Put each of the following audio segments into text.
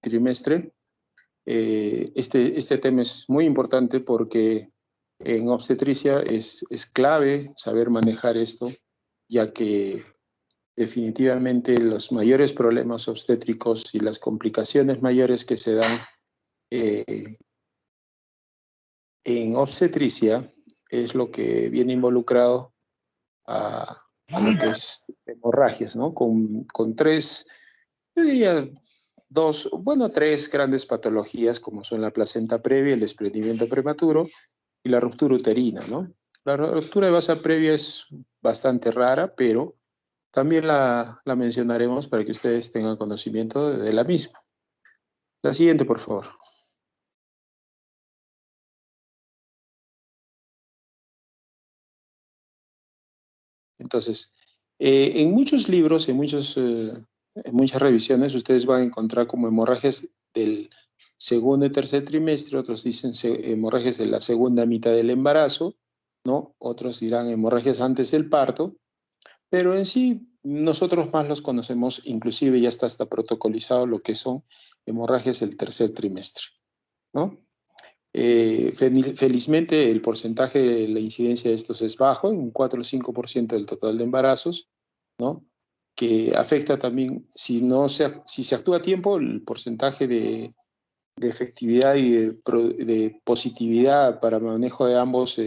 trimestre. Este tema es muy importante porque en obstetricia es clave saber manejar esto, ya que definitivamente los mayores problemas obstétricos y las complicaciones mayores que se dan en obstetricia es lo que viene involucrado a lo que es hemorragias, ¿no? Con tres, yo diría tres grandes patologías como son la placenta previa, el desprendimiento prematuro y la ruptura uterina, ¿no? La ruptura de vasa previa es bastante rara, pero también la mencionaremos para que ustedes tengan conocimiento de la misma. La siguiente, por favor. Entonces, en muchos libros, en muchas revisiones, ustedes van a encontrar como hemorragias del segundo y tercer trimestre, otros dicen hemorragias de la segunda mitad del embarazo, ¿no? Otros dirán hemorragias antes del parto, pero en sí nosotros más los conocemos, inclusive ya está hasta protocolizado lo que son hemorragias del tercer trimestre, ¿no? Felizmente el porcentaje de la incidencia de estos es bajo, un 4 o 5% del total de embarazos, ¿no? Que afecta también, si se actúa a tiempo, el porcentaje de efectividad y de positividad para manejo de ambos,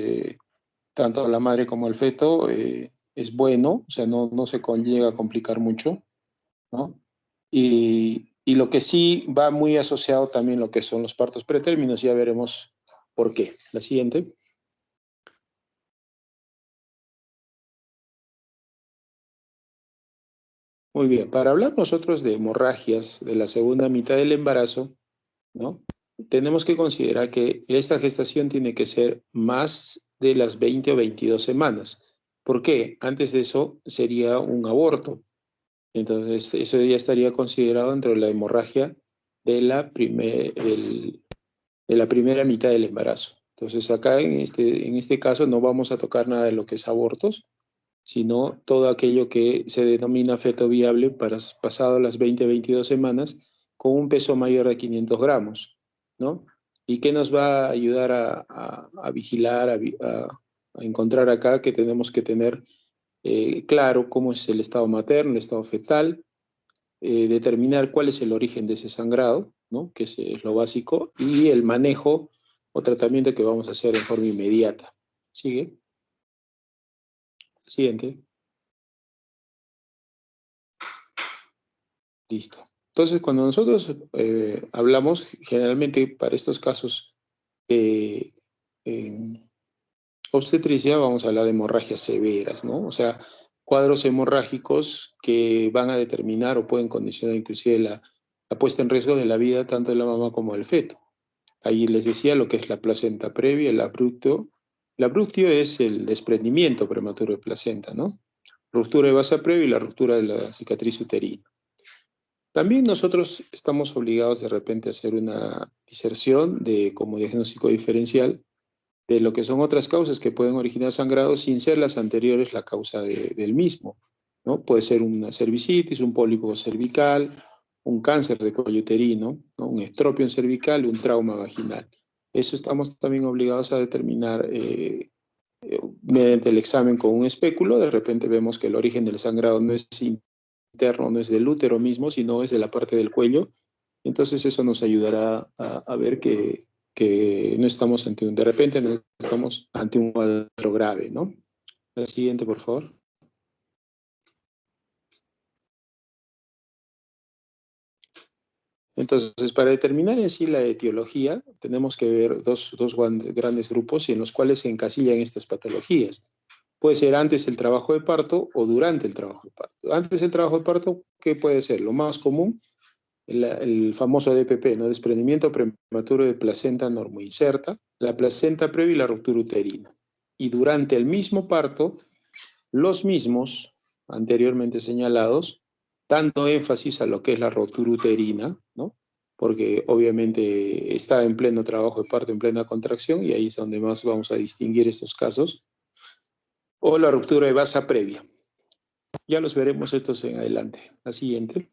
tanto la madre como el feto, es bueno, o sea, no se llega a complicar mucho, ¿no? Y lo que sí va muy asociado también lo que son los partos pretérminos, ya veremos por qué. La siguiente. Muy bien, para hablar nosotros de hemorragias de la segunda mitad del embarazo, ¿no? Tenemos que considerar que esta gestación tiene que ser más de las 20 o 22 semanas. ¿Por qué? Antes de eso sería un aborto. Entonces, eso ya estaría considerado dentro de la hemorragia de de la primera mitad del embarazo. Entonces, acá en este caso no vamos a tocar nada de lo que es abortos, sino todo aquello que se denomina feto viable para pasado las 20-22 semanas con un peso mayor de 500 gramos, ¿no? ¿Y qué nos va a ayudar a vigilar, a encontrar acá que tenemos que tener claro cómo es el estado materno, el estado fetal, determinar cuál es el origen de ese sangrado, ¿no? Que es lo básico, y el manejo o tratamiento que vamos a hacer en forma inmediata. ¿Sigue? Siguiente. Listo. Entonces, cuando nosotros hablamos, generalmente para estos casos en obstetricia, vamos a hablar de hemorragias severas, ¿no? O sea, cuadros hemorrágicos que van a determinar o pueden condicionar inclusive la puesta en riesgo de la vida tanto de la mamá como del feto. Ahí les decía lo que es la placenta previa, el abrupto. El abruptio es el desprendimiento prematuro de placenta, ¿no? Ruptura de vasa previa y la ruptura de la cicatriz uterina. También nosotros estamos obligados de repente a hacer una diserción como diagnóstico diferencial de lo que son otras causas que pueden originar sangrado sin ser las anteriores la causa del mismo, ¿no? Puede ser una cervicitis, un pólipo cervical, un cáncer de cuello uterino, ¿no? Un estropio cervical y un trauma vaginal. Eso estamos también obligados a determinar mediante el examen con un espéculo. De repente vemos que el origen del sangrado no es interno, no es del útero mismo, sino es de la parte del cuello. Entonces eso nos ayudará a ver que no estamos de repente no estamos ante un cuadro grave, ¿no? La siguiente, por favor. Entonces, para determinar en sí la etiología, tenemos que ver dos grandes grupos en los cuales se encasillan estas patologías. Puede ser antes el trabajo de parto o durante el trabajo de parto. Antes del trabajo de parto, ¿qué puede ser? Lo más común, el famoso DPP, ¿no? Desprendimiento prematuro de placenta normoinserta, la placenta previa y la ruptura uterina. Y durante el mismo parto, los mismos anteriormente señalados, dando énfasis a lo que es la ruptura uterina, ¿no? Porque obviamente está en pleno trabajo de parto, en plena contracción, y ahí es donde más vamos a distinguir estos casos, o la ruptura de vasa previa. Ya los veremos estos en adelante. La siguiente.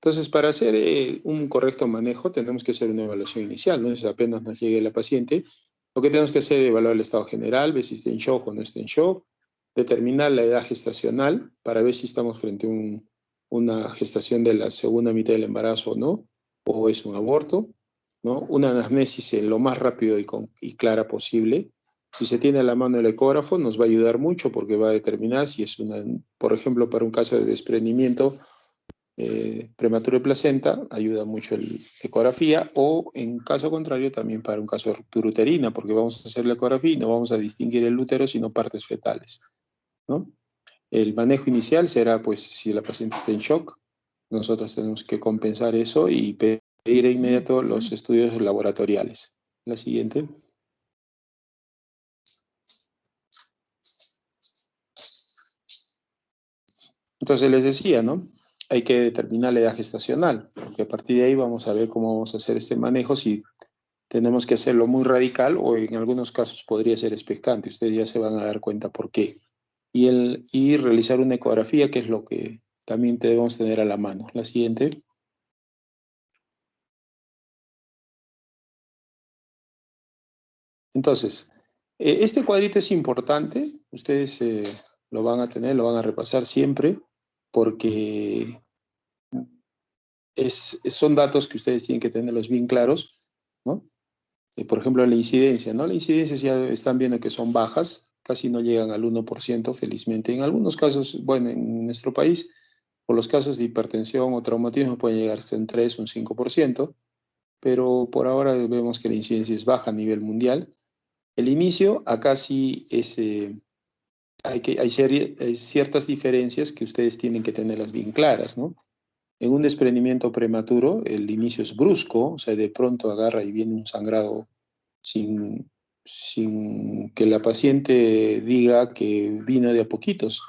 Entonces, para hacer un correcto manejo, tenemos que hacer una evaluación inicial, ¿no? Es apenas nos llegue la paciente, lo que tenemos que hacer es evaluar el estado general, ver si está en shock o no está en shock, determinar la edad gestacional para ver si estamos frente a una gestación de la segunda mitad del embarazo o no, o es un aborto, ¿no? Una anamnesis lo más rápido y clara posible. Si se tiene a la mano el ecógrafo, nos va a ayudar mucho porque va a determinar si es por ejemplo, para un caso de desprendimiento prematuro de placenta, ayuda mucho la ecografía, o en caso contrario también para un caso de ruptura uterina, porque vamos a hacer la ecografía y no vamos a distinguir el útero, sino partes fetales, ¿no? El manejo inicial será, pues, si la paciente está en shock, nosotros tenemos que compensar eso y pedir de inmediato los estudios laboratoriales. La siguiente. Entonces les decía, ¿no? Hay que determinar la edad gestacional, porque a partir de ahí vamos a ver cómo vamos a hacer este manejo, si tenemos que hacerlo muy radical o en algunos casos podría ser expectante. Ustedes ya se van a dar cuenta por qué. Y realizar una ecografía, que es lo que también debemos tener a la mano. La siguiente. Entonces, este cuadrito es importante. Ustedes lo van a tener, lo van a repasar siempre, porque son datos que ustedes tienen que tenerlos bien claros, ¿no? Por ejemplo, la incidencia, ¿no? La incidencia ya están viendo que son bajas, casi no llegan al 1%, felizmente. En algunos casos, bueno, en nuestro país, por los casos de hipertensión o traumatismo pueden llegar hasta un 3, un 5%, pero por ahora vemos que la incidencia es baja a nivel mundial. El inicio, acá sí hay ciertas diferencias que ustedes tienen que tenerlas bien claras, ¿no? En un desprendimiento prematuro, el inicio es brusco, o sea, de pronto agarra y viene un sangrado sin, sin que la paciente diga que vino de a poquitos.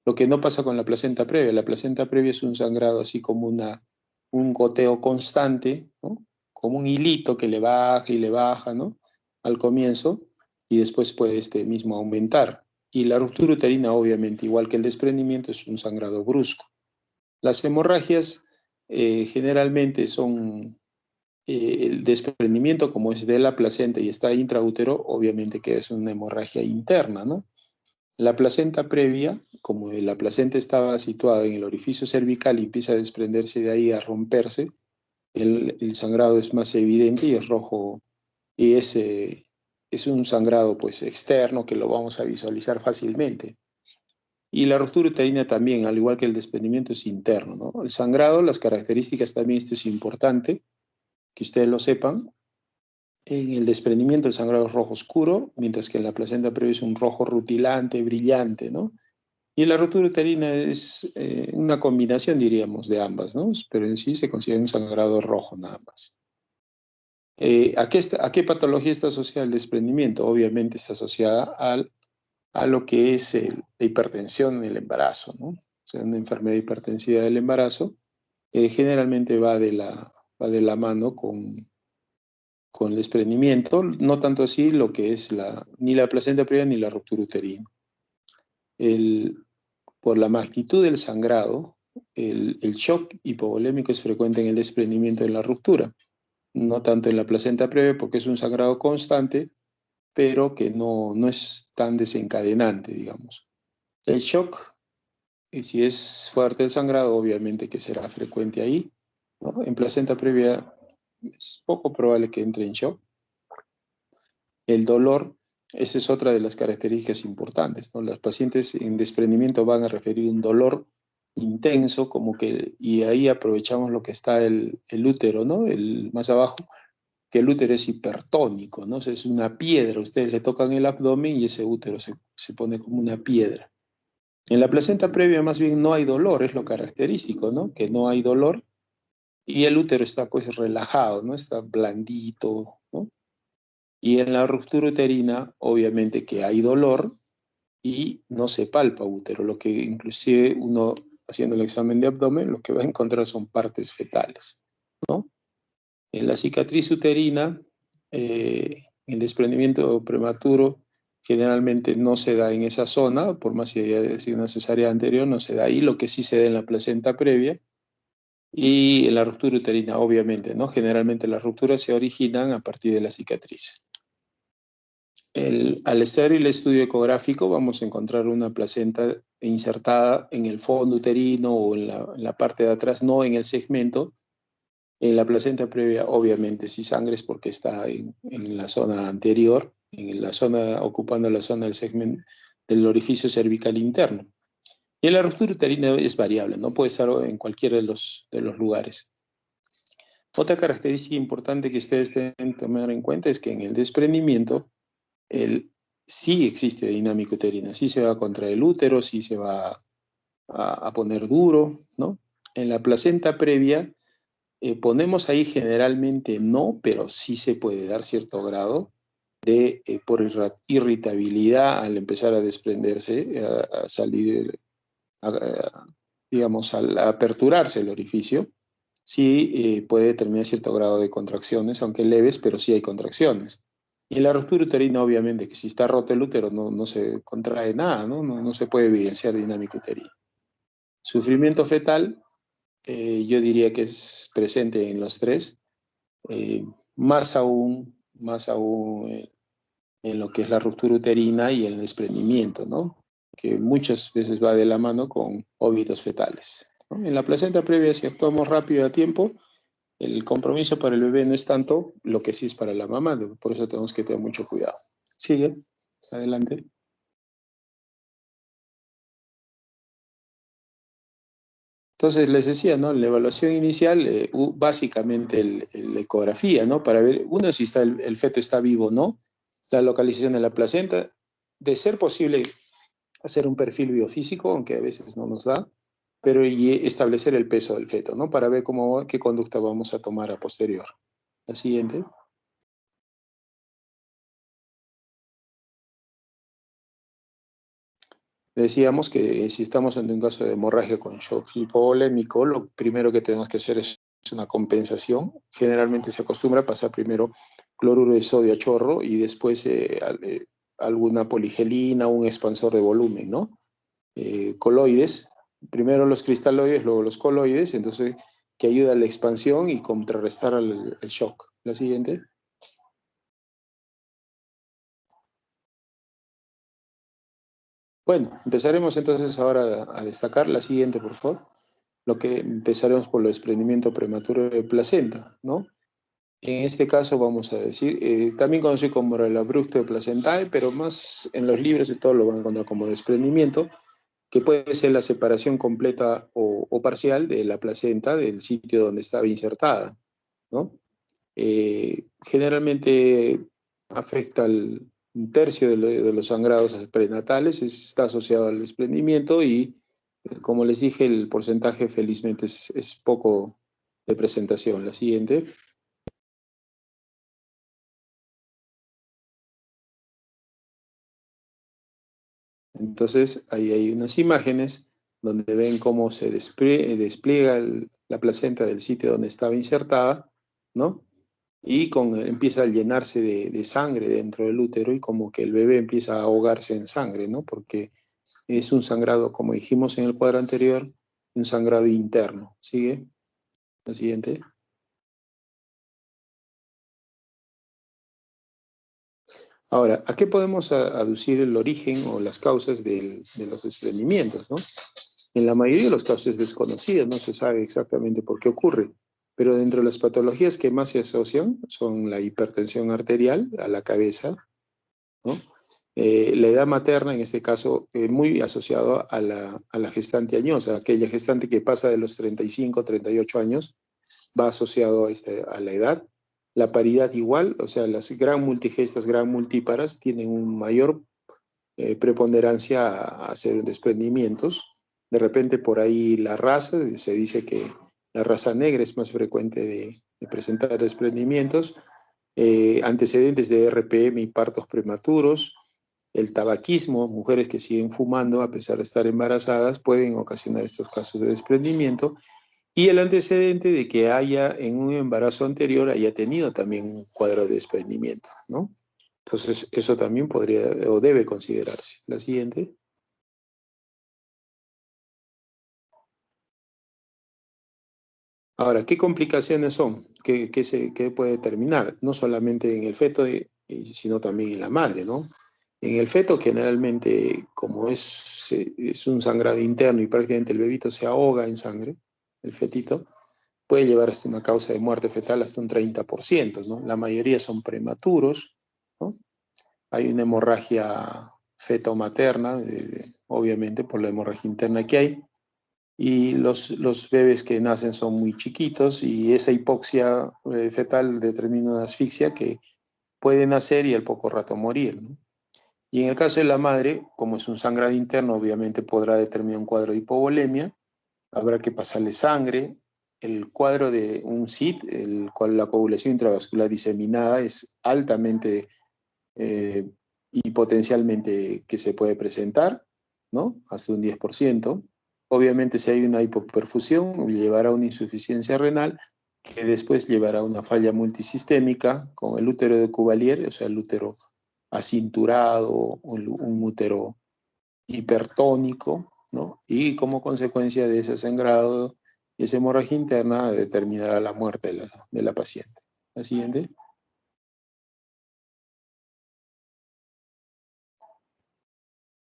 Lo que no pasa con la placenta previa. La placenta previa es un sangrado así como un goteo constante, ¿no? Como un hilito que le baja y le baja, ¿no? Al comienzo, y después puede este mismo aumentar. Y la ruptura uterina, obviamente, igual que el desprendimiento, es un sangrado brusco. Las hemorragias generalmente son el desprendimiento, como es de la placenta y está intraútero, obviamente que es una hemorragia interna, ¿no? La placenta previa, como la placenta estaba situada en el orificio cervical y empieza a desprenderse de ahí, a romperse, el sangrado es más evidente y es rojo, y es un sangrado pues externo que lo vamos a visualizar fácilmente. Y la ruptura uterina también, al igual que el desprendimiento, es interno, ¿no? El sangrado, las características también, esto es importante, que ustedes lo sepan. En el desprendimiento el sangrado es rojo oscuro, mientras que en la placenta previa es un rojo rutilante, brillante, ¿no? Y la ruptura uterina es una combinación, diríamos, de ambas, ¿no? Pero en sí se considera un sangrado rojo nada más. ¿A qué patología está asociada el desprendimiento? Obviamente está asociada a lo que es la hipertensión en el embarazo, ¿no? O sea, una enfermedad hipertensiva del embarazo generalmente va de la mano con el desprendimiento, no tanto así lo que es ni la placenta previa ni la ruptura uterina. El, por la magnitud del sangrado, el shock hipovolémico es frecuente en el desprendimiento y en la ruptura, no tanto en la placenta previa porque es un sangrado constante, pero que no es tan desencadenante, digamos. El shock, si es fuerte el sangrado, obviamente que será frecuente ahí, ¿no? En placenta previa es poco probable que entre en shock. El dolor, esa es otra de las características importantes, ¿no? Las pacientes en desprendimiento van a referir un dolor intenso, y ahí aprovechamos lo que está el útero, ¿no? Más abajo, que el útero es hipertónico, ¿no? O sea, es una piedra, ustedes le tocan el abdomen y ese útero se pone como una piedra. En la placenta previa más bien no hay dolor, es lo característico, ¿no? Que no hay dolor y el útero está pues relajado, ¿no? Está blandito, ¿no? Y en la ruptura uterina, obviamente que hay dolor y no se palpa útero, lo que inclusive uno haciendo el examen de abdomen, lo que va a encontrar son partes fetales, ¿no? En la cicatriz uterina, el desprendimiento prematuro generalmente no se da en esa zona, por más que haya sido una cesárea anterior, no se da ahí, lo que sí se da en la placenta previa, Y la ruptura uterina, obviamente, ¿no? Generalmente las rupturas se originan a partir de la cicatriz. Al hacer el estudio ecográfico vamos a encontrar una placenta insertada en el fondo uterino o en la parte de atrás, no en el segmento. En la placenta previa, obviamente, si sangre es porque está en la zona anterior, en la zona, ocupando la zona del segmento del orificio cervical interno. Y la ruptura uterina es variable, no puede estar en cualquiera de los lugares. Otra característica importante que ustedes deben tomar en cuenta es que en el desprendimiento sí existe dinámica uterina, sí se va contra el útero, sí se va a poner duro, ¿no? En la placenta previa ponemos ahí generalmente no, pero sí se puede dar cierto grado de por irritabilidad al empezar a desprenderse, a salir, digamos, al aperturarse el orificio, sí puede tener cierto grado de contracciones, aunque leves, pero sí hay contracciones. Y en la ruptura uterina, obviamente, que si está roto el útero no se contrae nada, ¿no? No se puede evidenciar dinámica uterina. Sufrimiento fetal, yo diría que es presente en los tres, eh, más aún en lo que es la ruptura uterina y el desprendimiento, ¿no? Que muchas veces va de la mano con óbitos fetales, ¿no? En la placenta previa, si actuamos rápido a tiempo, el compromiso para el bebé no es tanto lo que sí es para la mamá, por eso tenemos que tener mucho cuidado. Sigue, adelante. Entonces les decía, ¿no? La evaluación inicial, básicamente la ecografía, ¿no? Para ver, uno, si está el feto está vivo o no, la localización de la placenta, de ser posible hacer un perfil biofísico, aunque a veces no nos da, pero y establecer el peso del feto, ¿no? Para ver qué conducta vamos a tomar a posterior. La siguiente. Decíamos que si estamos ante un caso de hemorragia con shock hipovolémico, lo primero que tenemos que hacer es una compensación. Generalmente se acostumbra a pasar primero cloruro de sodio a chorro y después alguna poligelina, un expansor de volumen, ¿no? Coloides, primero los cristaloides, luego los coloides, entonces que ayuda a la expansión y contrarrestar el shock. La siguiente. Bueno, empezaremos entonces ahora a destacar la siguiente, por favor. Lo que empezaremos por el desprendimiento prematuro de placenta, ¿no? En este caso vamos a decir, también conocido como el abrupto de placentae, pero más en los libros y todo lo van a encontrar como desprendimiento, que puede ser la separación completa o parcial de la placenta del sitio donde estaba insertada, ¿no? Generalmente afecta al un tercio de los sangrados prenatales, está asociado al desprendimiento y, como les dije, el porcentaje felizmente es poco de presentación. La siguiente. Entonces, ahí hay unas imágenes donde ven cómo se despliega la placenta del sitio donde estaba insertada, ¿no? Y empieza a llenarse de sangre dentro del útero y como que el bebé empieza a ahogarse en sangre, ¿no? Porque es un sangrado, como dijimos en el cuadro anterior, un sangrado interno. ¿Sigue? La siguiente. Ahora, ¿a qué podemos aducir el origen o las causas de los desprendimientos, ¿no? En la mayoría de los casos es desconocida, no se sabe exactamente por qué ocurre, pero dentro de las patologías que más se asocian son la hipertensión arterial a la cabeza, ¿no? La edad materna, en este caso, muy asociado a la gestante añosa, aquella gestante que pasa de los 35, 38 años, va asociado a la edad. La paridad igual, o sea, las gran multigestas, gran multíparas tienen un mayor preponderancia a hacer desprendimientos. De repente por ahí la raza, se dice que la raza negra es más frecuente de presentar desprendimientos, antecedentes de RPM y partos prematuros, el tabaquismo, mujeres que siguen fumando a pesar de estar embarazadas pueden ocasionar estos casos de desprendimiento, y el antecedente de que haya en un embarazo anterior haya tenido también un cuadro de desprendimiento, ¿no? Entonces, eso también podría o debe considerarse. La siguiente. Ahora, ¿qué complicaciones son? ¿Qué puede determinar? No solamente en el feto, sino también en la madre, ¿no? En el feto, generalmente, como es un sangrado interno y prácticamente el bebito se ahoga en sangre, el fetito, puede llevar hasta una causa de muerte fetal hasta un 30%, ¿no? La mayoría son prematuros, ¿no? Hay una hemorragia feto-materna, obviamente por la hemorragia interna que hay, y los bebés que nacen son muy chiquitos y esa hipoxia fetal determina una asfixia que puede nacer y al poco rato morir, ¿no? Y en el caso de la madre, como es un sangrado interno, obviamente podrá determinar un cuadro de hipovolemia, habrá que pasarle sangre. El cuadro de un SID, el cual la coagulación intravascular diseminada, es altamente eh, y potencialmente que se puede presentar, ¿no? Hasta un 10%. Obviamente, si hay una hipoperfusión, llevará a una insuficiencia renal, que después llevará a una falla multisistémica con el útero de Cuvalier, o sea, el útero acinturado, un útero hipertónico, ¿no? Y como consecuencia de ese sangrado y esa hemorragia interna, determinará la muerte de la paciente. La siguiente.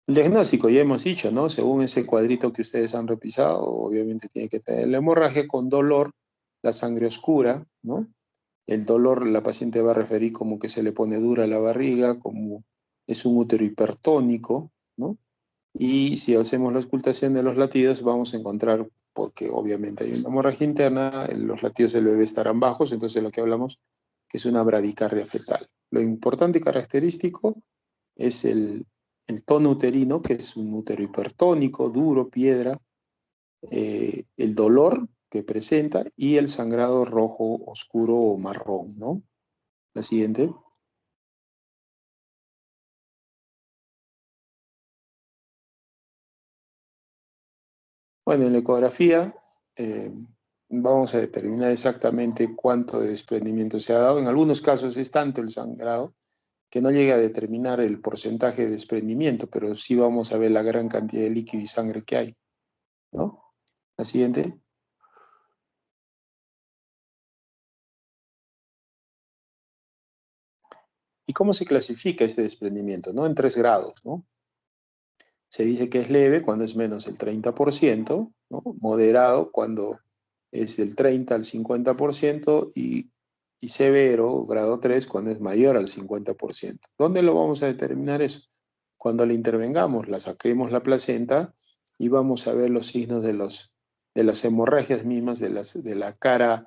El diagnóstico, ya hemos dicho, ¿no? Según ese cuadrito que ustedes han revisado, obviamente tiene que tener la hemorragia con dolor, la sangre oscura, ¿no? El dolor, la paciente va a referir como que se le pone dura la barriga, como es un útero hipertónico, ¿no? Y si hacemos la auscultación de los latidos, vamos a encontrar, porque obviamente hay una hemorragia interna, los latidos del bebé estarán bajos, entonces lo que hablamos que es una bradicardia fetal. Lo importante y característico es el tono uterino, que es un útero hipertónico, duro, piedra, el dolor que presenta y el sangrado rojo, oscuro o marrón, ¿no? La siguiente. Bueno, en la ecografía vamos a determinar exactamente cuánto de desprendimiento se ha dado. En algunos casos es tanto el sangrado que no llega a determinar el porcentaje de desprendimiento, pero sí vamos a ver la gran cantidad de líquido y sangre que hay, ¿no? La siguiente. ¿Y cómo se clasifica este desprendimiento? ¿No? En 3 grados, ¿no? Se dice que es leve cuando es menos del 30%, ¿no? Moderado cuando es del 30 al 50% y severo, grado 3, cuando es mayor al 50%. ¿Dónde lo vamos a determinar eso? Cuando le intervengamos, la saquemos la placenta y vamos a ver los signos de las hemorragias mismas de la cara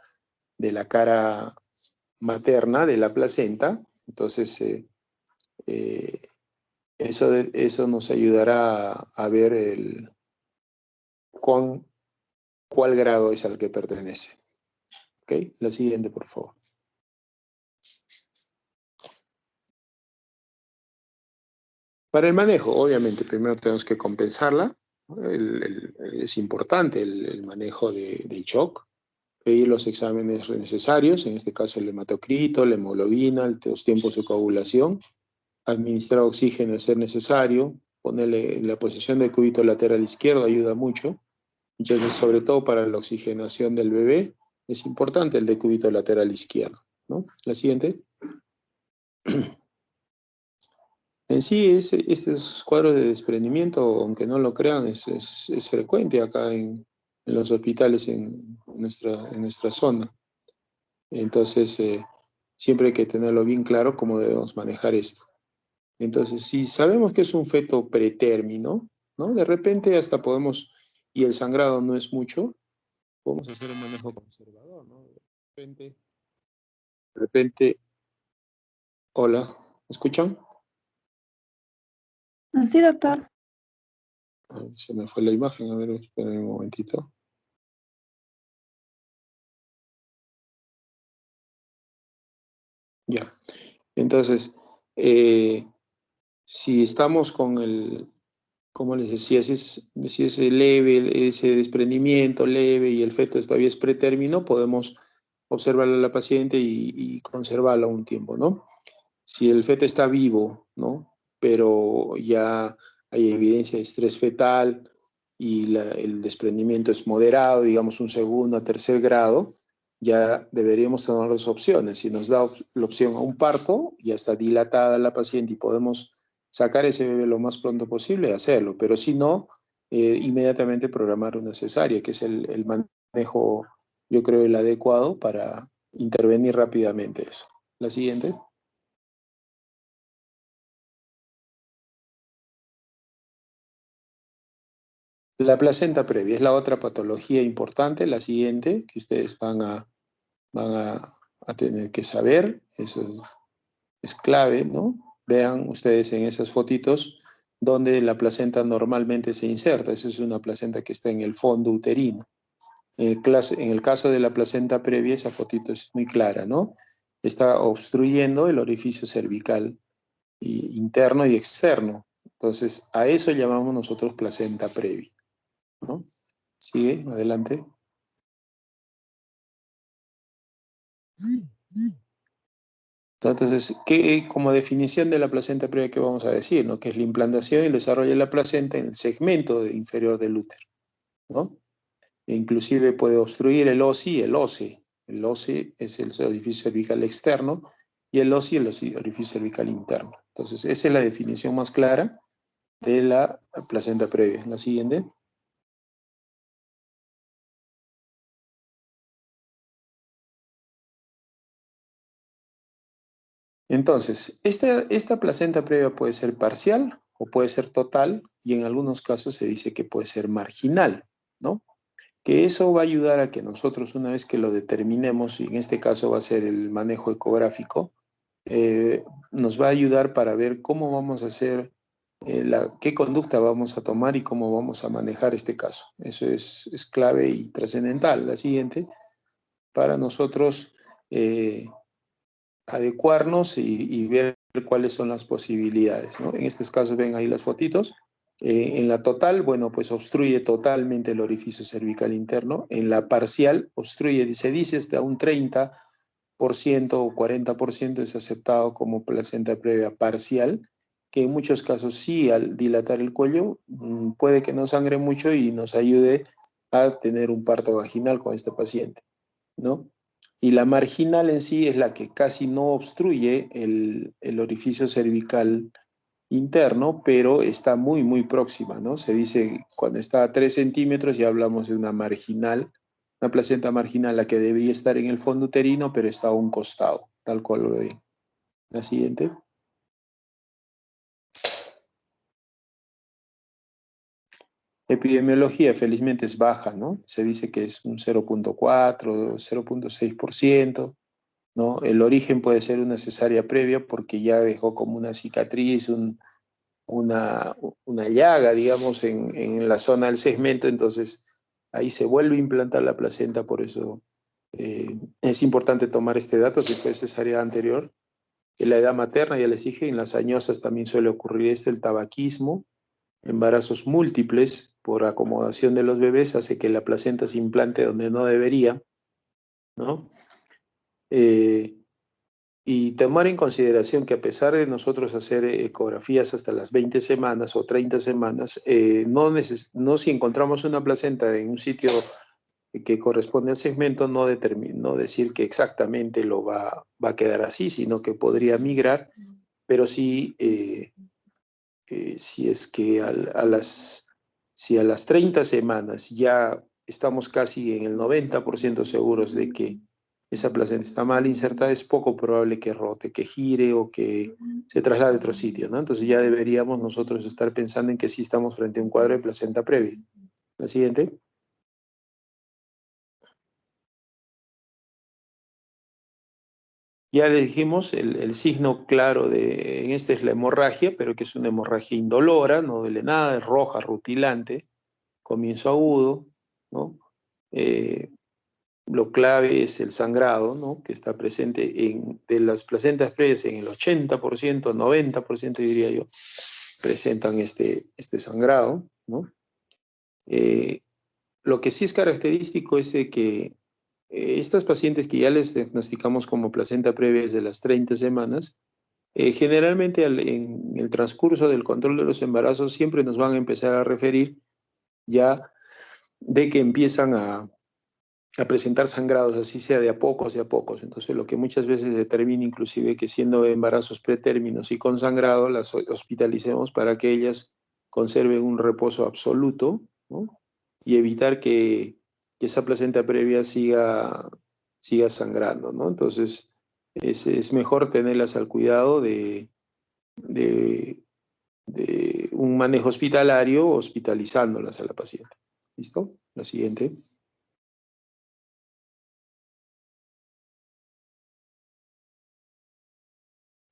materna, de la placenta. Entonces, eh, eso nos ayudará a ver cuál grado es al que pertenece. ¿Ok? La siguiente, por favor. Para el manejo, obviamente, primero tenemos que compensarla. Es importante el manejo de shock, pedir los exámenes necesarios, en este caso el hematocrito, la hemoglobina, los tiempos de coagulación, administrar oxígeno de ser necesario, ponerle en la posición del cúbito lateral izquierdo ayuda mucho. Muchas veces, sobre todo para la oxigenación del bebé, es importante el decúbito lateral izquierdo, ¿no? La siguiente. En sí, estos cuadros de desprendimiento, aunque no lo crean, es frecuente acá en los hospitales en nuestra zona. Entonces, siempre hay que tenerlo bien claro cómo debemos manejar esto. Entonces, si sabemos que es un feto pretérmino, ¿no? De repente hasta podemos, y el sangrado no es mucho, podemos hacer un manejo conservador, ¿no? De repente, hola, ¿me escuchan? Sí, doctor. Ay, se me fue la imagen, a ver, esperen un momentito. Ya, entonces, eh, si estamos con como les decía, si es leve, ese desprendimiento leve y el feto todavía es pretérmino, podemos observar a la paciente y conservarla un tiempo, ¿no? Si el feto está vivo, ¿no? Pero ya hay evidencia de estrés fetal y el desprendimiento es moderado, digamos un segundo a tercer grado, ya deberíamos tener dos opciones. Si nos da la opción a un parto, ya está dilatada la paciente y podemos sacar ese bebé lo más pronto posible, hacerlo. Pero si no, inmediatamente programar una cesárea, que es el manejo, yo creo, el adecuado para intervenir rápidamente eso. La siguiente. La placenta previa es la otra patología importante, la siguiente, que ustedes van a tener que saber. Eso es clave, ¿no? Vean ustedes en esas fotitos donde la placenta normalmente se inserta. Esa es una placenta que está en el fondo uterino. En el caso de la placenta previa, esa fotito es muy clara, ¿no? Está obstruyendo el orificio cervical interno y externo. Entonces, a eso llamamos nosotros placenta previa, ¿no? Sigue, adelante. Entonces, como definición de la placenta previa, ¿qué vamos a decir? ¿No? Que es la implantación y el desarrollo de la placenta en el segmento inferior del útero, ¿no? E inclusive puede obstruir el OSI y el OSE. El OSE es el orificio cervical externo y el OSI el orificio cervical interno. Entonces, esa es la definición más clara de la placenta previa. La siguiente. Entonces, esta placenta previa puede ser parcial o puede ser total y en algunos casos se dice que puede ser marginal, ¿no? Que eso va a ayudar a que nosotros, una vez que lo determinemos, y en este caso va a ser el manejo ecográfico, nos va a ayudar para ver cómo vamos a hacer, qué conducta vamos a tomar y cómo vamos a manejar este caso. Eso es clave y trascendental. La siguiente, para nosotros adecuarnos y ver cuáles son las posibilidades, ¿no? En este caso, ven ahí las fotitos. En la total, bueno, pues obstruye totalmente el orificio cervical interno. En la parcial, obstruye, se dice hasta un 30% o 40% es aceptado como placenta previa parcial, que en muchos casos sí, al dilatar el cuello, puede que no sangre mucho y nos ayude a tener un parto vaginal con este paciente, ¿no? Y la marginal en sí es la que casi no obstruye el orificio cervical interno, pero está muy, muy próxima, ¿no? Se dice cuando está a 3 centímetros ya hablamos de una marginal, una placenta marginal, la que debería estar en el fondo uterino, pero está a un costado, tal cual lo ven. La siguiente. Epidemiología, felizmente es baja, ¿no? Se dice que es un 0,4, 0,6%, ¿no? El origen puede ser una cesárea previa porque ya dejó como una cicatriz, una, una llaga, digamos, en la zona del segmento, entonces ahí se vuelve a implantar la placenta, por eso es importante tomar este dato, si fue cesárea anterior. En la edad materna, ya les dije, en las añosas también suele ocurrir esto, el tabaquismo, embarazos múltiples por acomodación de los bebés hace que la placenta se implante donde no debería, ¿no? Eh, Y tomar en consideración que a pesar de nosotros hacer ecografías hasta las 20 semanas o 30 semanas, no si encontramos una placenta en un sitio que corresponde al segmento, no decir que exactamente va a quedar así, sino que podría migrar, pero sí, si es que si a las 30 semanas ya estamos casi en el 90% seguros de que esa placenta está mal insertada, es poco probable que rote, que gire o que se traslade a otro sitio, ¿no? Entonces ya deberíamos nosotros estar pensando en que sí estamos frente a un cuadro de placenta previa. La siguiente. Ya le dijimos, el signo claro en este es la hemorragia, pero que es una hemorragia indolora, no duele nada, es roja, rutilante, comienzo agudo, ¿no? Eh, lo clave es el sangrado, ¿no? Que está presente de las placentas previas en el 80%, 90% diría yo, presentan este sangrado, ¿no? Eh, lo que sí es característico es de que estas pacientes que ya les diagnosticamos como placenta previa desde las 30 semanas, generalmente en el transcurso del control de los embarazos siempre nos van a empezar a referir ya de que empiezan a presentar sangrados, así sea de a pocos, de a pocos. Entonces, lo que muchas veces determina inclusive que siendo embarazos pretérminos y con sangrado, las hospitalicemos para que ellas conserven un reposo absoluto, ¿no? Y evitar que esa placenta previa siga sangrando, ¿no? Entonces, es mejor tenerlas al cuidado de, de un manejo hospitalario, hospitalizándolas a la paciente. ¿Listo? La siguiente.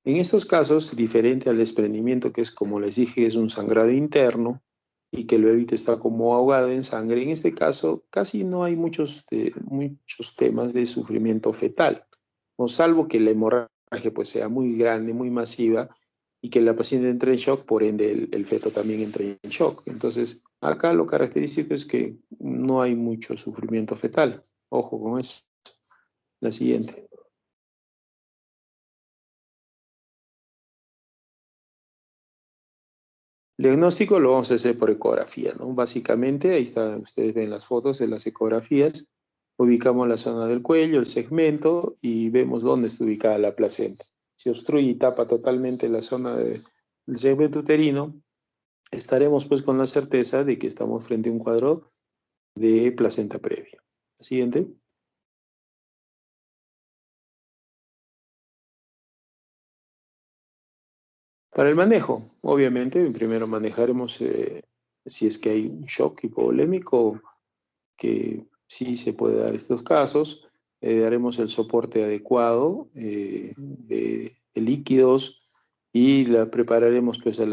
En estos casos, diferente al desprendimiento, que es como les dije, es un sangrado interno y que el bebito está como ahogado en sangre, en este caso casi no hay muchos temas de sufrimiento fetal, ¿no? Salvo que la hemorragia pues, sea muy grande, muy masiva y que la paciente entre en shock, por ende el feto también entre en shock. Entonces, acá lo característico es que no hay mucho sufrimiento fetal. Ojo con eso. La siguiente. El diagnóstico lo vamos a hacer por ecografía, ¿no? Básicamente, ahí está, ustedes ven las fotos de las ecografías, ubicamos la zona del cuello, el segmento y vemos dónde está ubicada la placenta. Si obstruye y tapa totalmente la zona del segmento uterino, estaremos pues con la certeza de que estamos frente a un cuadro de placenta previa. Siguiente. Para el manejo, obviamente, primero manejaremos si es que hay un shock hipovolémico que sí se puede dar estos casos. Daremos el soporte adecuado de líquidos y la prepararemos pues, a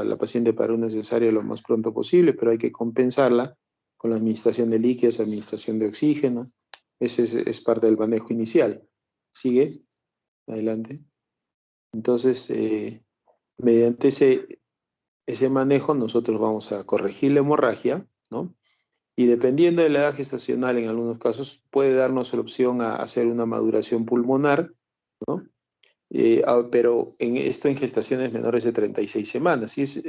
la paciente para una cesárea lo más pronto posible, pero hay que compensarla con la administración de líquidos, administración de oxígeno. Ese es parte del manejo inicial. Sigue, adelante. Entonces, mediante ese manejo nosotros vamos a corregir la hemorragia, ¿no? Y dependiendo de la edad gestacional, en algunos casos puede darnos la opción a hacer una maduración pulmonar, ¿no? Pero esto en gestaciones menores de 36 semanas. Si es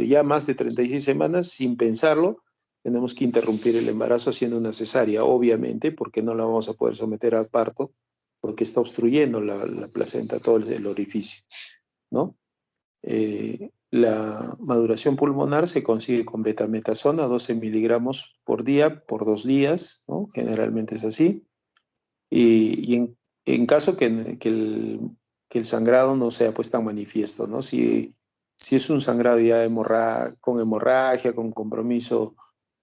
ya más de 36 semanas, sin pensarlo, tenemos que interrumpir el embarazo haciendo una cesárea, obviamente, porque no la vamos a poder someter a parto, porque está obstruyendo la placenta, todo el orificio, ¿no? La maduración pulmonar se consigue con betametasona, 12 miligramos por día, por 2 días, ¿no? Generalmente es así. Y en caso que el sangrado no sea pues tan manifiesto, ¿no? Si es un sangrado ya con hemorragia, con compromiso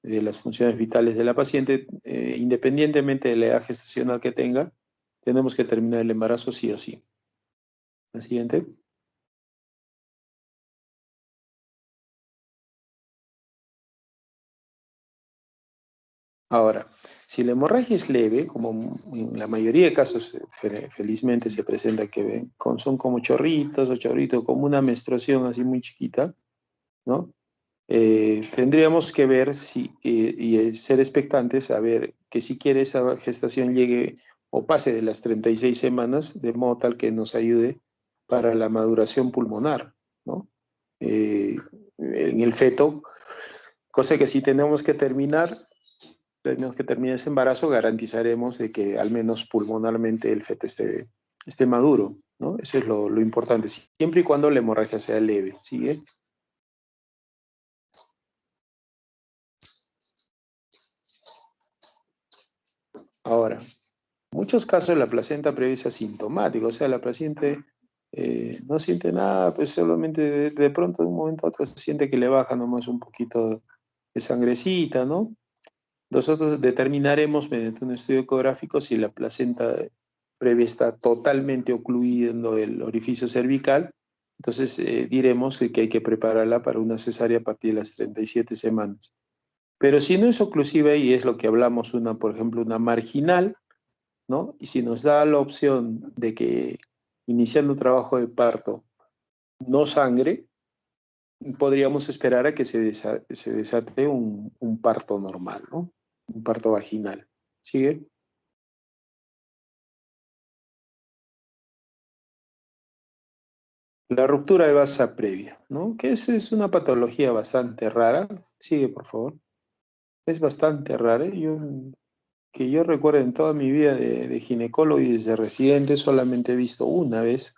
de las funciones vitales de la paciente, independientemente de la edad gestacional que tenga, tenemos que terminar el embarazo sí o sí. La siguiente. Ahora, si la hemorragia es leve, como en la mayoría de casos felizmente se presenta que son como chorritos o chorritos, como una menstruación así muy chiquita, ¿no? Tendríamos que ver ser expectantes a ver que si quiere esa gestación llegue o pase de las 36 semanas, de modo tal que nos ayude para la maduración pulmonar, ¿no? En el feto, cosa que si tenemos que terminar ese embarazo, garantizaremos de que al menos pulmonarmente el feto esté maduro, ¿no? Eso es lo importante, siempre y cuando la hemorragia sea leve, ¿sigue? Ahora, en muchos casos la placenta previa es asintomática, o sea, la paciente no siente nada, pues solamente de pronto de un momento a otro se siente que le baja nomás un poquito de sangrecita, ¿no? Nosotros determinaremos mediante un estudio ecográfico si la placenta previa está totalmente ocluyendo el orificio cervical, entonces diremos que hay que prepararla para una cesárea a partir de las 37 semanas. Pero si no es oclusiva y es lo que hablamos, por ejemplo, una marginal, ¿no? Y si nos da la opción de que iniciando trabajo de parto no sangre, podríamos esperar a que se desate un parto normal, ¿no? Un parto vaginal. ¿Sigue? La ruptura de vasa previa, ¿no? Que es una patología bastante rara. Sigue, por favor. Es bastante rara. Que yo recuerdo en toda mi vida de ginecólogo y desde residente solamente he visto una vez,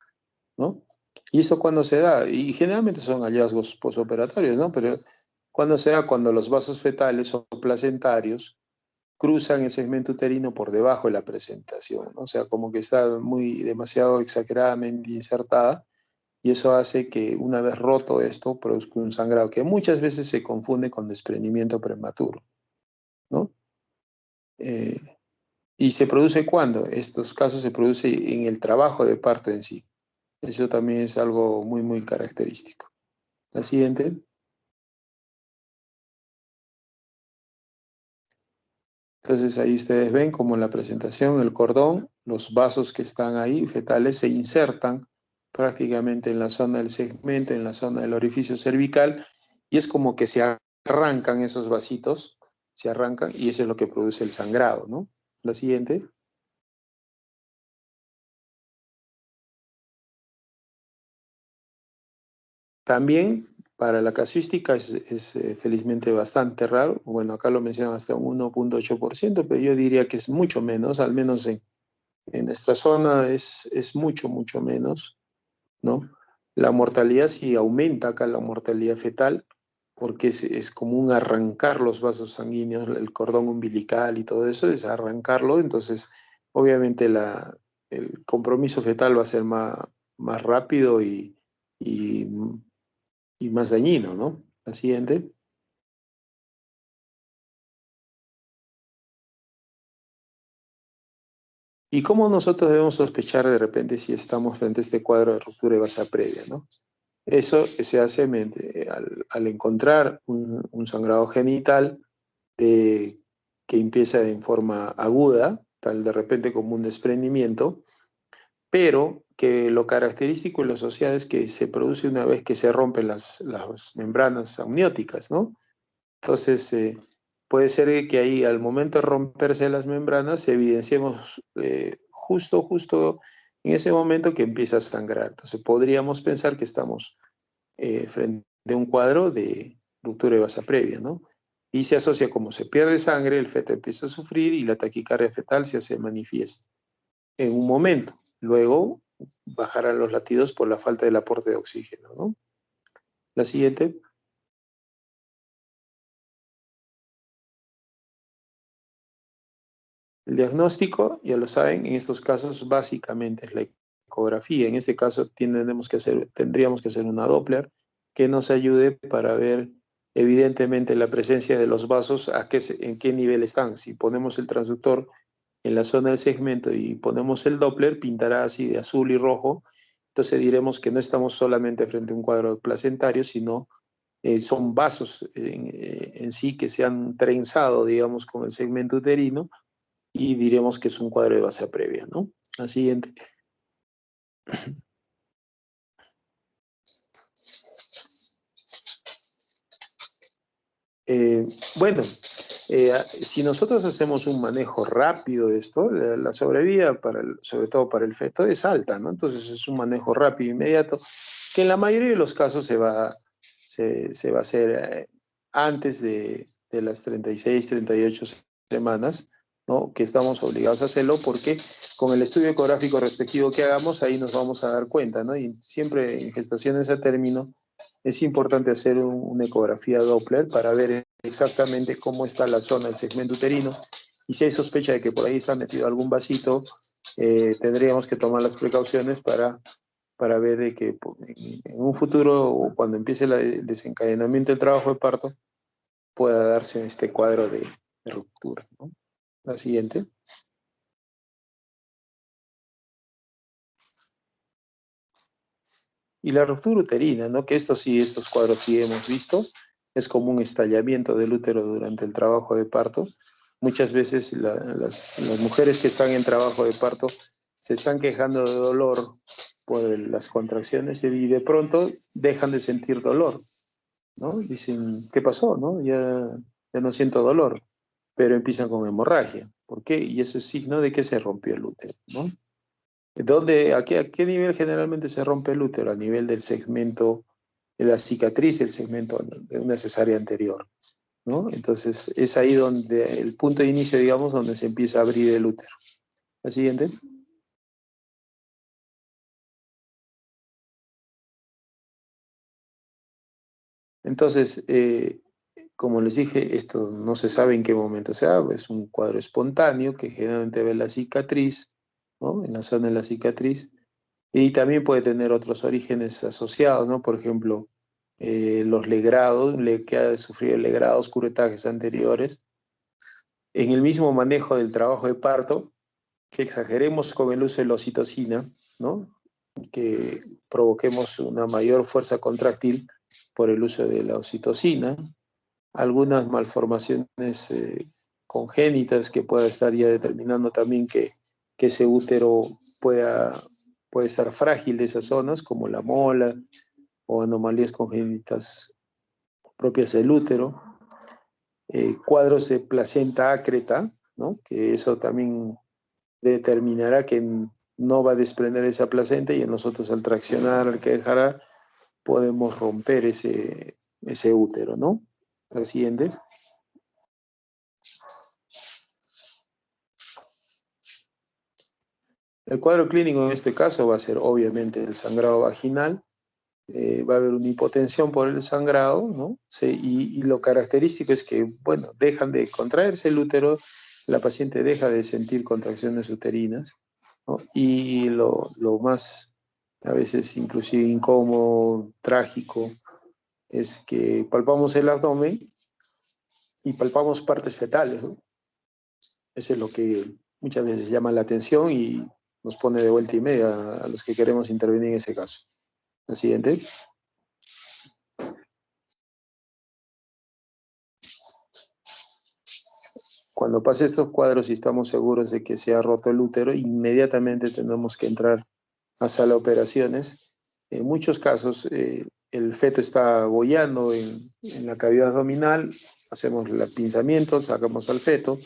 ¿no? ¿Y esto cuándo se da? Y generalmente son hallazgos posoperatorios, ¿no? Pero cuando se da, cuando los vasos fetales o placentarios cruzan el segmento uterino por debajo de la presentación, ¿no? O sea, como que está muy demasiado exageradamente insertada y eso hace que una vez roto esto produzca un sangrado que muchas veces se confunde con desprendimiento prematuro, ¿no? Eh, ¿Y se produce cuándo? Estos casos se produce en el trabajo de parto en sí. Eso también es algo muy, muy característico. La siguiente. Entonces ahí ustedes ven como en la presentación el cordón, los vasos que están ahí, fetales, se insertan prácticamente en la zona del segmento, en la zona del orificio cervical, y es como que se arrancan esos vasitos, se arrancan, y eso es lo que produce el sangrado, ¿no? La siguiente. También para la casuística es felizmente bastante raro. Bueno, acá lo mencionan hasta un 1,8%, pero yo diría que es mucho menos, al menos en nuestra zona es mucho, mucho menos, ¿no? La mortalidad sí aumenta acá, la mortalidad fetal, porque es común arrancar los vasos sanguíneos, el cordón umbilical y todo eso, es arrancarlo, entonces obviamente el compromiso fetal va a ser más rápido y y más dañino, ¿no? La siguiente. ¿Y cómo nosotros debemos sospechar de repente si estamos frente a este cuadro de ruptura de vasa previa, ¿no? Eso se hace al encontrar un sangrado genital que empieza en forma aguda, tal de repente como un desprendimiento, pero que lo característico y lo asociado es que se produce una vez que se rompen las membranas amnióticas, ¿no? Entonces, puede ser que ahí al momento de romperse las membranas evidenciemos justo en ese momento que empieza a sangrar. Entonces, podríamos pensar que estamos frente a un cuadro de ruptura de vasa previa, ¿no? Y se asocia como se pierde sangre, el feto empieza a sufrir y la taquicardia fetal se hace manifiesta en un momento. Luego bajarán los latidos por la falta del aporte de oxígeno, ¿no? La siguiente. El diagnóstico, ya lo saben, en estos casos básicamente es la ecografía. En este caso tendríamos que hacer una Doppler que nos ayude para ver evidentemente la presencia de los vasos, en qué nivel están. Si ponemos el transductor en la zona del segmento y ponemos el Doppler, pintará así de azul y rojo. Entonces diremos que no estamos solamente frente a un cuadro placentario, sino son vasos en sí que se han trenzado, digamos, con el segmento uterino y diremos que es un cuadro de base previa, ¿no? La siguiente. Eh, bueno, si nosotros hacemos un manejo rápido de esto, la sobrevida, sobre todo para el feto, es alta, ¿no? Entonces es un manejo rápido, inmediato, que en la mayoría de los casos se va a hacer antes de las 36, 38 semanas, ¿no? Que estamos obligados a hacerlo porque con el estudio ecográfico respectivo que hagamos, ahí nos vamos a dar cuenta, ¿no? Y siempre en gestaciones a término es importante hacer una ecografía Doppler para ver exactamente cómo está la zona del segmento uterino y si hay sospecha de que por ahí está metido algún vasito, tendríamos que tomar las precauciones para ver de que en un futuro o cuando empiece el desencadenamiento del trabajo de parto pueda darse este cuadro de ruptura, ¿no? La siguiente. Y la ruptura uterina, ¿no? Que estos cuadros sí hemos visto, es como un estallamiento del útero durante el trabajo de parto. Muchas veces las mujeres que están en trabajo de parto se están quejando de dolor por las contracciones y de pronto dejan de sentir dolor, ¿no? Dicen, ¿qué pasó, no? Ya no siento dolor, pero empiezan con hemorragia. ¿Por qué? Y eso es signo de que se rompió el útero, ¿no? A qué nivel generalmente se rompe el útero? A nivel del segmento de la cicatriz, el segmento de una cesárea anterior, ¿no? Entonces, es ahí donde el punto de inicio, digamos, donde se empieza a abrir el útero. La siguiente. Entonces, como les dije, esto no se sabe en qué momento se abre, es un cuadro espontáneo que generalmente ve la cicatriz, ¿no? En la zona de la cicatriz, y también puede tener otros orígenes asociados, ¿no? Por ejemplo, los legrados, que ha sufrido legrados, curetajes anteriores, en el mismo manejo del trabajo de parto, que exageremos con el uso de la oxitocina, ¿no? Que provoquemos una mayor fuerza contráctil por el uso de la oxitocina, algunas malformaciones congénitas que pueda estar ya determinando también que ese útero puede estar frágil de esas zonas, como la mola o anomalías congénitas propias del útero, cuadros de placenta ácreta, ¿no? Que eso también determinará que no va a desprender esa placenta y nosotros al traccionar, al que dejará, podemos romper ese útero, ¿no? La siguiente. El cuadro clínico en este caso va a ser obviamente el sangrado vaginal, va a haber una hipotensión por el sangrado, ¿no? Sí, y lo característico es que, bueno, dejan de contraerse el útero, la paciente deja de sentir contracciones uterinas, ¿no? Y lo más, a veces inclusive incómodo, trágico, es que palpamos el abdomen y palpamos partes fetales, ¿no? Eso es lo que muchas veces llama la atención y nos pone de vuelta y media a los que queremos intervenir en ese caso. La siguiente. Cuando pase estos cuadros y estamos seguros de que se ha roto el útero, inmediatamente tenemos que entrar a sala de operaciones. En muchos casos, el feto está boyando en la cavidad abdominal, hacemos el pinzamiento, sacamos al feto,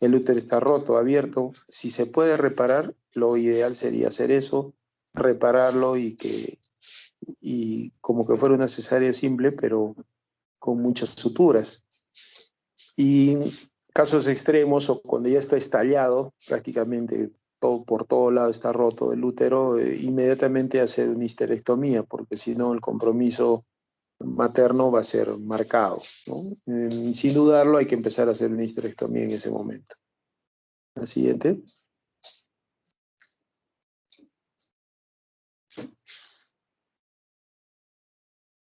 el útero está roto, abierto. Si se puede reparar, lo ideal sería hacer eso, repararlo y como que fuera una cesárea simple, pero con muchas suturas. Y casos extremos o cuando ya está estallado, prácticamente todo, por todo lado está roto el útero, inmediatamente hacer una histerectomía, porque si no el compromiso materno va a ser marcado, ¿no? Sin dudarlo, hay que empezar a hacer una histerectomía en ese momento. La siguiente.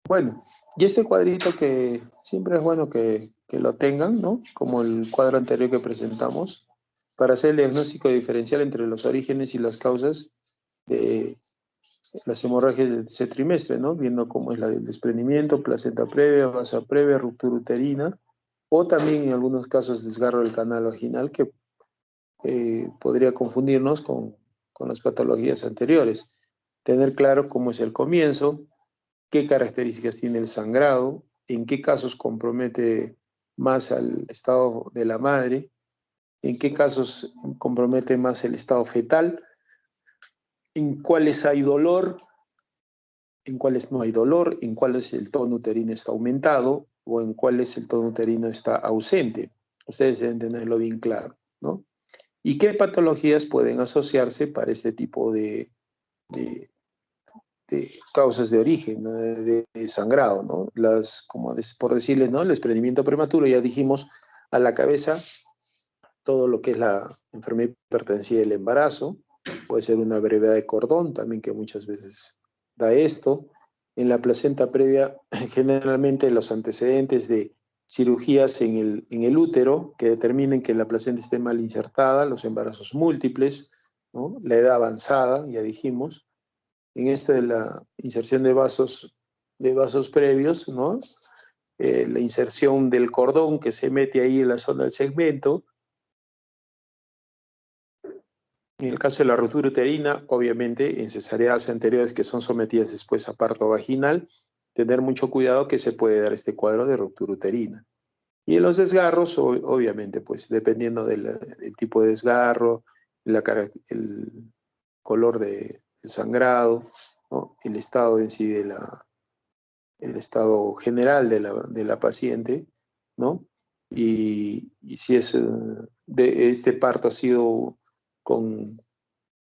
Bueno, y este cuadrito que siempre es bueno que lo tengan, ¿no? Como el cuadro anterior que presentamos, para hacer el diagnóstico diferencial entre los orígenes y las causas de las hemorragias del tercer trimestre, ¿no? Viendo cómo es la del desprendimiento, placenta previa, basa previa, ruptura uterina, o también en algunos casos desgarro del canal vaginal que podría confundirnos con las patologías anteriores. Tener claro cómo es el comienzo, qué características tiene el sangrado, en qué casos compromete más al estado de la madre, en qué casos compromete más el estado fetal, en cuáles hay dolor, en cuáles no hay dolor, en cuáles el tono uterino está aumentado o en cuáles el tono uterino está ausente. Ustedes deben tenerlo bien claro, ¿no? ¿Y qué patologías pueden asociarse para este tipo de, de causas de origen, ¿no? De sangrado, ¿no? Como por decirles, ¿no? El desprendimiento prematuro, ya dijimos, a la cabeza, todo lo que es la enfermedad hipertensiva del embarazo, puede ser una brevedad de cordón también que muchas veces da esto. En la placenta previa, generalmente los antecedentes de cirugías en el útero que determinen que la placenta esté mal insertada, los embarazos múltiples, ¿no? La edad avanzada, ya dijimos. En esta de la inserción de vasos previos, ¿no? La inserción del cordón que se mete ahí en la zona del segmento. En el caso de la ruptura uterina, obviamente en cesáreas anteriores que son sometidas después a parto vaginal, tener mucho cuidado que se puede dar este cuadro de ruptura uterina. Y en los desgarros, obviamente, pues dependiendo del tipo de desgarro, el, color del sangrado, ¿no? El estado en sí el estado general de la paciente, ¿no? Y si es, este parto ha sido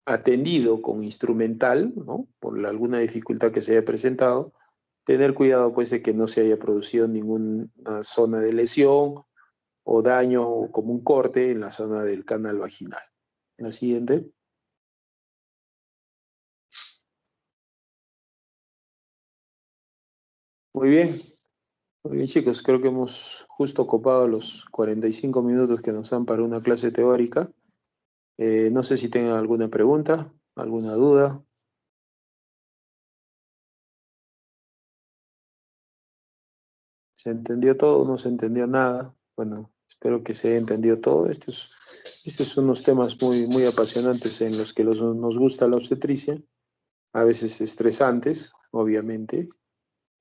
atendido con instrumental, ¿no? Por alguna dificultad que se haya presentado, tener cuidado pues de que no se haya producido ninguna zona de lesión o daño como un corte en la zona del canal vaginal. La siguiente. Muy bien. Muy bien, chicos, creo que hemos justo copado los 45 minutos que nos dan para una clase teórica. No sé si tengan alguna pregunta, alguna duda. ¿Se entendió todo? ¿No se entendió nada? Bueno, espero que se haya entendido todo. Estos son unos temas muy, muy apasionantes en los que nos gusta la obstetricia, a veces estresantes, obviamente,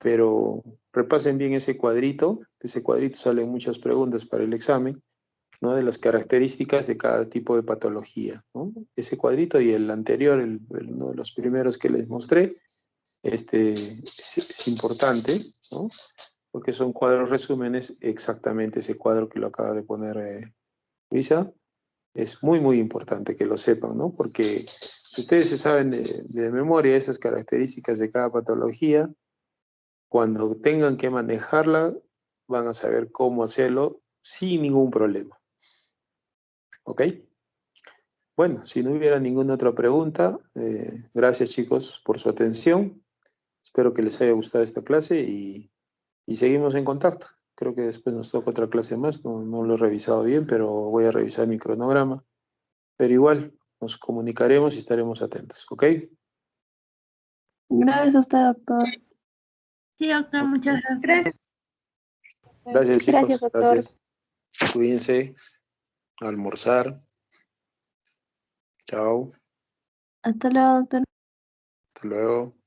pero repasen bien ese cuadrito. De ese cuadrito salen muchas preguntas para el examen, ¿no? De las características de cada tipo de patología, ¿no? Ese cuadrito y el anterior, uno de los primeros que les mostré, es importante, ¿no? Porque son cuadros resúmenes, exactamente ese cuadro que lo acaba de poner Luisa. Es muy, muy importante que lo sepan, ¿no? Porque si ustedes se saben de memoria esas características de cada patología, cuando tengan que manejarla, van a saber cómo hacerlo sin ningún problema. ¿Ok? Bueno, si no hubiera ninguna otra pregunta, gracias chicos por su atención. Espero que les haya gustado esta clase y seguimos en contacto. Creo que después nos toca otra clase más, no lo he revisado bien, pero voy a revisar mi cronograma. Pero igual, nos comunicaremos y estaremos atentos, ¿ok? Gracias a usted, doctor. Sí, doctor, muchas gracias. Gracias. Gracias chicos, Gracias, doctor. gracias. Cuídense, a almorzar. Chao, Hasta luego, doctor. hasta luego.